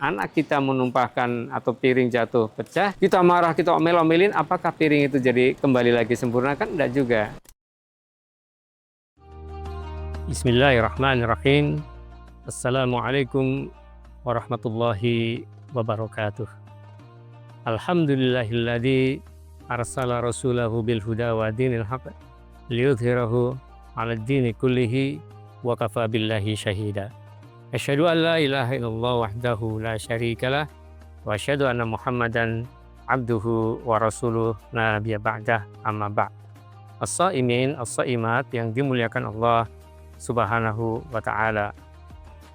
anak kita menumpahkan atau piring jatuh pecah, kita marah, kita omel-omelin, apakah piring itu jadi kembali lagi sempurna? Kan enggak juga. Bismillahirrahmanirrahim. Assalamualaikum warahmatullahi wabarakatuh. Alhamdulillahilladzi arsala rasulahu bil huda wa dinil haq liyudhhirahu 'alad dini kullihi wa kafa billahi syahida. Asyhadu an la ilaha illallah wahdahu la syarikalah wa asyhadu anna Muhammadan abduhu wa rasuluh la nabiyya ba'dah, amma ba'd. As-shaimin, as-shaimat yang dimuliakan Allah Subhanahu wa ta'ala.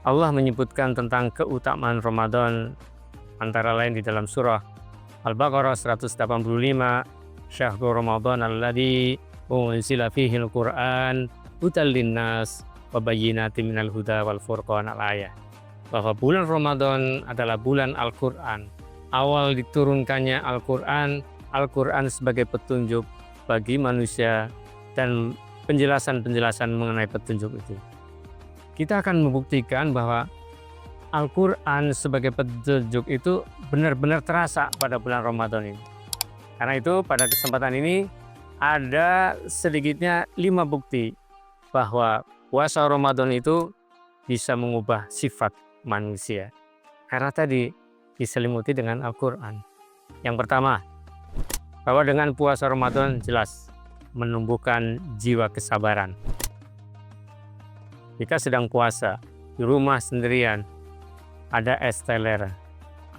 Allah menyebutkan tentang keutamaan Ramadan antara lain di dalam surah Al-Baqarah 185, Syahrul Ramadan alladzi unzila fihi al-Qur'an hudan linnas wa bayyinatin minal huda wal furqan al-ayah. Bahwa bulan Ramadan adalah bulan Al-Qur'an. Awal diturunkannya Al-Qur'an, Al-Qur'an sebagai petunjuk bagi manusia dan penjelasan-penjelasan mengenai petunjuk itu. Kita akan membuktikan bahwa Al-Quran sebagai petunjuk itu benar-benar terasa pada bulan Ramadan ini. Karena itu pada kesempatan ini ada sedikitnya 5 bukti bahwa puasa Ramadan itu bisa mengubah sifat manusia. Karena tadi diselimuti dengan Al-Quran. Yang pertama, bahwa dengan puasa Ramadan jelas menumbuhkan jiwa kesabaran. Jika sedang puasa di rumah sendirian, ada es teler,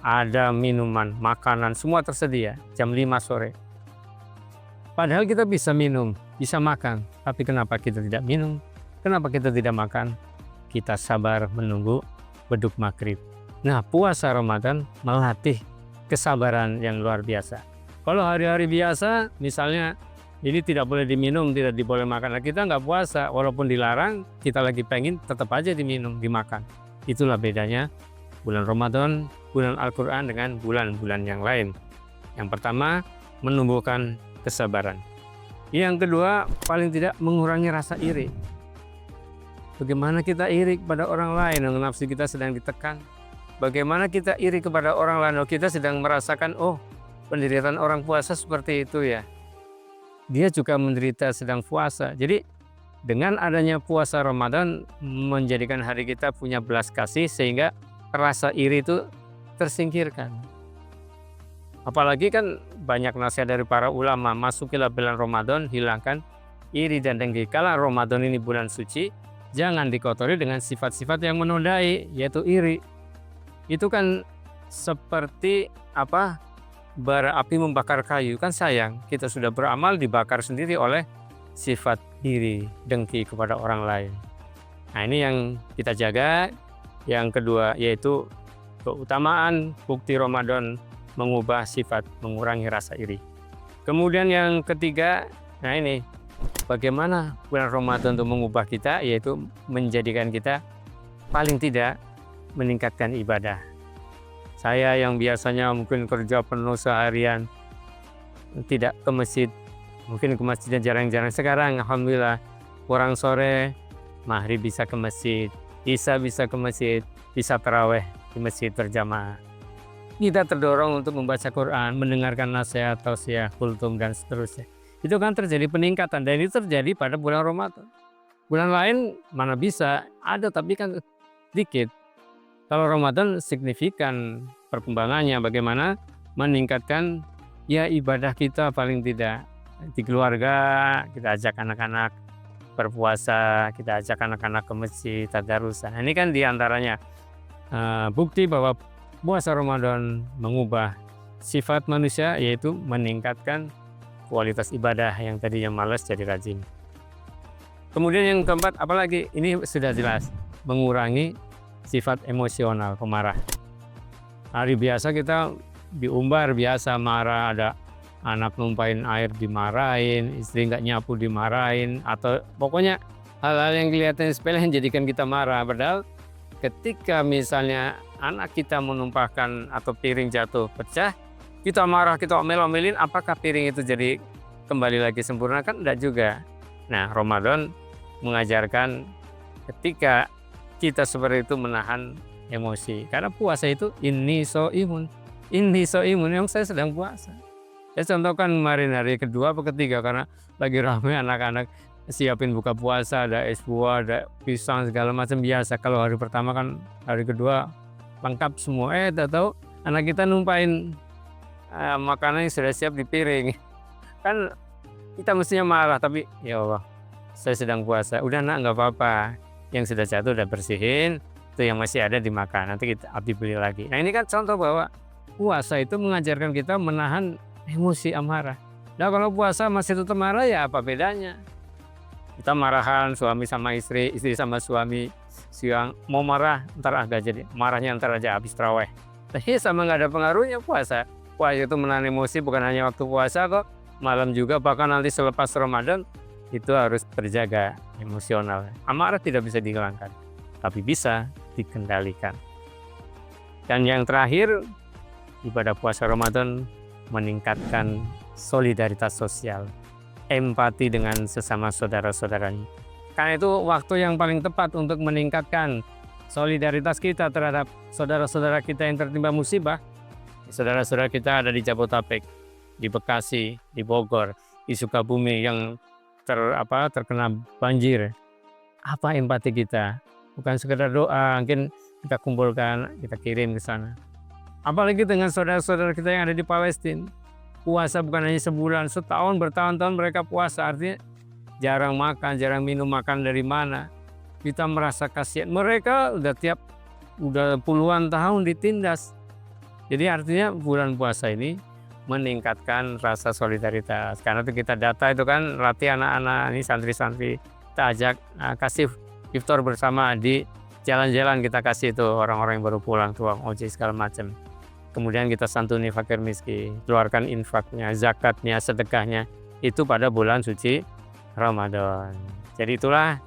ada minuman, makanan, semua tersedia jam 5 sore. Padahal kita bisa minum, bisa makan, tapi kenapa kita tidak minum? Kenapa kita tidak makan? Kita sabar menunggu beduk maghrib. Nah, puasa Ramadan melatih kesabaran yang luar biasa. Kalau hari-hari biasa, misalnya ini tidak boleh diminum, tidak boleh makan. Nah, kita nggak puasa, walaupun dilarang, kita lagi pengen tetap aja diminum, dimakan. Itulah bedanya bulan Ramadan, bulan Al-Quran dengan bulan-bulan yang lain. Yang pertama, menumbuhkan kesabaran. Yang kedua, paling tidak mengurangi rasa iri. Bagaimana kita iri kepada orang lain yang nafsu kita sedang ditekan? Bagaimana kita iri kepada orang lain? Kita sedang merasakan, penderitaan orang puasa seperti itu ya. Dia juga menderita sedang puasa. Jadi dengan adanya puasa Ramadan menjadikan hari kita punya belas kasih sehingga rasa iri itu tersingkirkan. Apalagi kan banyak nasihat dari para ulama, masukilah bulan Ramadan, hilangkan iri dan dengki. Kalau Ramadan ini bulan suci, jangan dikotori dengan sifat-sifat yang menodai, yaitu iri. Itu kan seperti bara api membakar kayu, kan sayang. Kita sudah beramal dibakar sendiri oleh sifat iri, dengki kepada orang lain. Nah, ini yang kita jaga. Yang kedua yaitu keutamaan bukti Ramadan mengubah sifat, mengurangi rasa iri. Kemudian yang ketiga, nah ini bagaimana bulan Ramadan untuk mengubah kita, yaitu menjadikan kita paling tidak meningkatkan ibadah. Saya yang biasanya mungkin kerja penuh seharian, tidak ke masjid, mungkin ke masjidnya jarang-jarang. Sekarang alhamdulillah kurang sore, maghrib bisa ke masjid, Isya bisa ke masjid, bisa taraweh di masjid berjamaah. Kita terdorong untuk membaca Quran, mendengarkan nasihat, tausiah, kultum, dan seterusnya. Itu kan terjadi peningkatan, dan itu terjadi pada bulan Ramadan. Bulan lain mana bisa, ada tapi kan sedikit. Kalau Ramadan signifikan perkembangannya, bagaimana meningkatkan ya ibadah kita paling tidak. Di keluarga kita ajak anak-anak berpuasa, kita ajak anak-anak ke masjid, tadarus. Ini kan diantaranya bukti bahwa puasa Ramadan mengubah sifat manusia, yaitu meningkatkan kualitas ibadah yang tadinya malas jadi rajin. Kemudian yang keempat, apalagi ini sudah jelas, mengurangi sifat emosional, pemarah. Hari biasa kita diumbar biasa marah, ada anak numpahin air dimarahin, istri nggak nyapu dimarahin, atau pokoknya hal-hal yang kelihatan sepele yang jadikan kita marah. Padahal ketika misalnya anak kita menumpahkan atau piring jatuh pecah, kita marah, kita omel-omelin, apakah piring itu jadi kembali lagi sempurna? Kan enggak juga. Nah, Ramadan mengajarkan ketika kita seperti itu menahan emosi. Karena puasa itu ini so imun yang saya sedang puasa. Ya contohkan kemarin hari kedua atau ketiga karena lagi ramai anak-anak siapin buka puasa, ada es buah, ada pisang segala macam biasa. Kalau hari pertama kan hari kedua lengkap semua. Tahu anak kita numpain makanan yang sudah siap di piring. Kan kita mestinya marah tapi ya Allah, saya sedang puasa. Udah nak nggak apa-apa. Yang sudah jatuh udah bersihin, itu yang masih ada dimakan. Nanti kita abdi beli lagi. Nah ini kan contoh bahwa puasa itu mengajarkan kita menahan emosi amarah. Nah kalau puasa masih tetap marah ya apa bedanya? Kita marahan suami sama istri, istri sama suami, siang mau marah ntar agak jadi marahnya ntar aja habis taraweh. Tapi sama nggak ada pengaruhnya puasa. Puasa itu menahan emosi bukan hanya waktu puasa kok, malam juga bahkan nanti selepas Ramadan itu harus terjaga emosional. Amarah tidak bisa dihilangkan, tapi bisa dikendalikan. Dan yang terakhir, ibadah puasa Ramadan meningkatkan solidaritas sosial, empati dengan sesama saudara-saudaranya. Karena itu waktu yang paling tepat untuk meningkatkan solidaritas kita terhadap saudara-saudara kita yang tertimpa musibah. Saudara-saudara kita ada di Jabodetabek, di Bekasi, di Bogor, di Sukabumi yang terkena banjir. Apa empati kita? Bukan sekedar doa, mungkin kita kumpulkan, kita kirim ke sana. Apalagi dengan saudara-saudara kita yang ada di Palestina. Puasa bukan hanya sebulan, setahun, bertahun-tahun mereka puasa. Artinya jarang makan, jarang minum, makan dari mana. Kita merasa kasihan. Mereka udah puluhan tahun ditindas. Jadi artinya bulan puasa ini meningkatkan rasa solidaritas. Karena itu kita data itu kan latih anak-anak ini santri-santri, kita ajak kasih iftar bersama di jalan-jalan, kita kasih itu orang-orang yang baru pulang, tukang ojek segala macam. Kemudian kita santuni fakir miskin, keluarkan infaknya, zakatnya, sedekahnya itu pada bulan suci Ramadan. Jadi itulah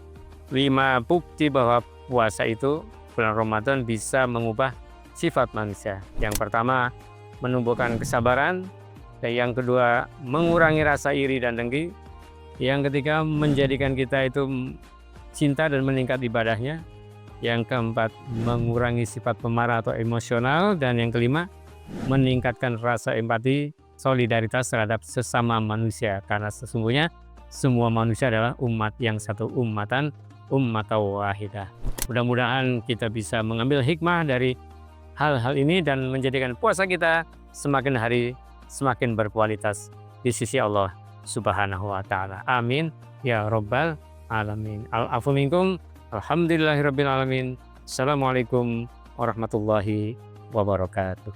5 bukti bahwa puasa itu bulan Ramadan bisa mengubah sifat manusia. Yang pertama, menumbuhkan kesabaran, dan yang kedua mengurangi rasa iri dan dengki, yang ketiga menjadikan kita itu cinta dan meningkat ibadahnya, yang keempat mengurangi sifat pemarah atau emosional, dan yang kelima meningkatkan rasa empati, solidaritas terhadap sesama manusia, karena sesungguhnya semua manusia adalah umat yang satu, ummatan wahidah. Mudah-mudahan kita bisa mengambil hikmah dari hal-hal ini dan menjadikan puasa kita semakin hari semakin berkualitas di sisi Allah Subhanahu wa Ta'ala. Amin ya Rabbal Alamin. Al-afu minkum. Alhamdulillahirabbil alamin. Assalamualaikum warahmatullahi wabarakatuh.